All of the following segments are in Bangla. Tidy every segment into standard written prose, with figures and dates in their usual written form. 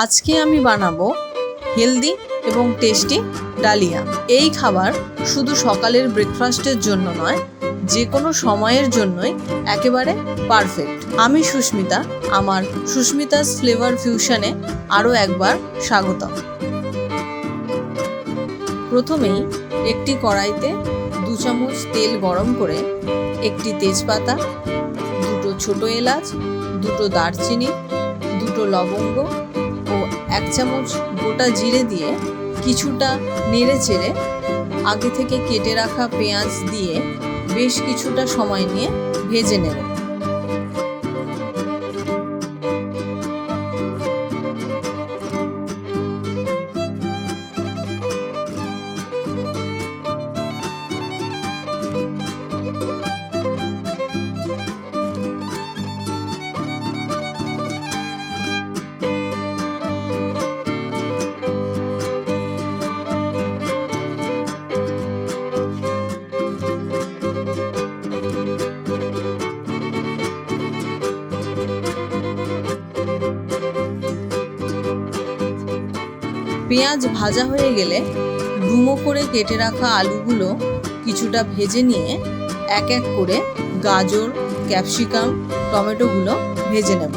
আজকে আমি বানাবো হেলদি এবং টেস্টি ডালিয়া। এই খাবার শুধু সকালের ব্রেকফাস্টের জন্য নয়, যে কোনো সময়ের জন্যই একেবারে পারফেক্ট। আমি সুস্মিতা, আমার সুস্মিতাস ফ্লেভার ফিউশনে আরও একবার স্বাগতম। প্রথমেই একটি কড়াইতে 2 চামচ তেল গরম করে একটি তেজপাতা, 2টো ছোটো এলাচ, 2টো দারচিনি, 2টো লবঙ্গ ও 1 চামচ গোটা জিরে দিয়ে কিছুটা নেড়ে চেড়ে আগে থেকে কেটে রাখা পেঁয়াজ দিয়ে বেশ কিছুটা সময় নিয়ে ভেজে নেব। পেঁয়াজ ভাজা হয়ে গেলে ডুমো করে কেটে রাখা আলুগুলো কিছুটা ভেজে নিয়ে এক এক করে গাজর, ক্যাপসিকাম, টমেটোগুলো ভেজে নেব।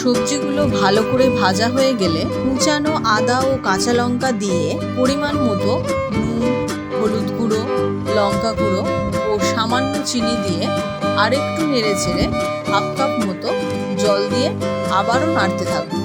সবজিগুলো ভালো করে ভাজা হয়ে গেলে কুচানো আদা ও কাঁচা লঙ্কা দিয়ে পরিমাণ মতো নুন, হলুদ গুঁড়ো, লঙ্কা গুঁড়ো ও সামান্য চিনি দিয়ে আরেকটু নেড়ে চেড়ে 1/2 কাপ মতো জল দিয়ে আবারও নাড়তে থাকবো।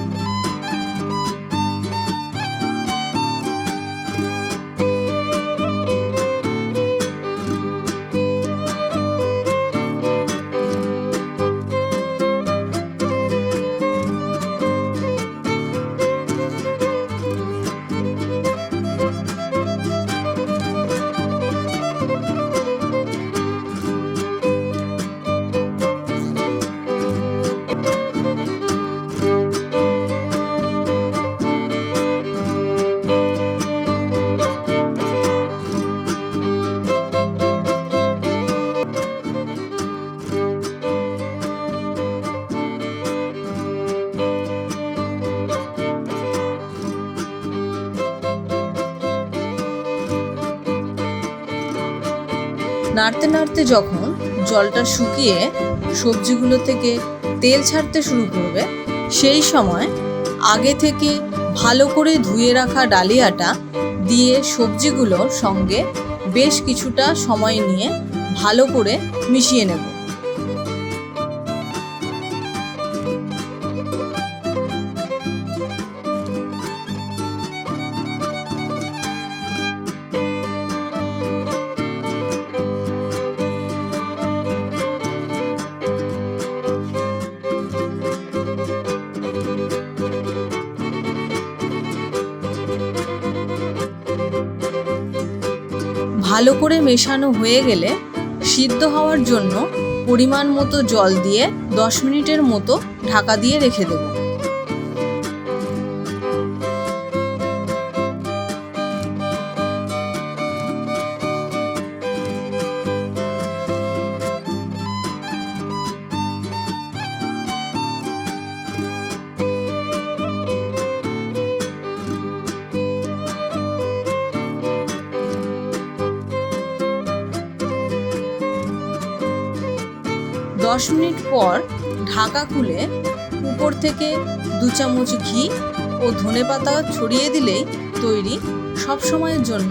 নাড়তে নাড়তে যখন জলটা শুকিয়ে সবজিগুলো থেকে তেল ছাড়তে শুরু করবে, সেই সময় আগে থেকে ভালো করে ধুয়ে রাখা ডালিয়াটা দিয়ে সবজিগুলোর সঙ্গে বেশ কিছুটা সময় নিয়ে ভালো করে মিশিয়ে নেব। ভালো করে মেশানো হয়ে গেলে সিদ্ধ হওয়ার জন্য পরিমাণ মতো জল দিয়ে 10 মিনিটের মতো ঢাকা দিয়ে রেখে দেব। দশ মিনিট পর ঢাকা খুলে উপর থেকে 2 চামচ ঘি ও ধনেপাতা ছড়িয়ে দিলেই তৈরি সবসময়ের জন্য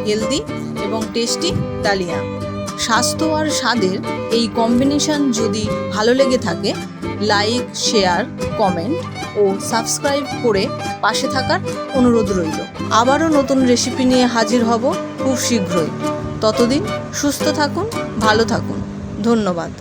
হেলদি এবং টেস্টি ডালিয়া। স্বাস্থ্য আর স্বাদের এই কম্বিনেশন যদি ভালো লেগে থাকে, লাইক, শেয়ার, কমেন্ট ও সাবস্ক্রাইব করে পাশে থাকার অনুরোধ রইল। আবারও নতুন রেসিপি নিয়ে হাজির হব খুব শীঘ্রই। ততদিন সুস্থ থাকুন, ভালো থাকুন। ধন্যবাদ।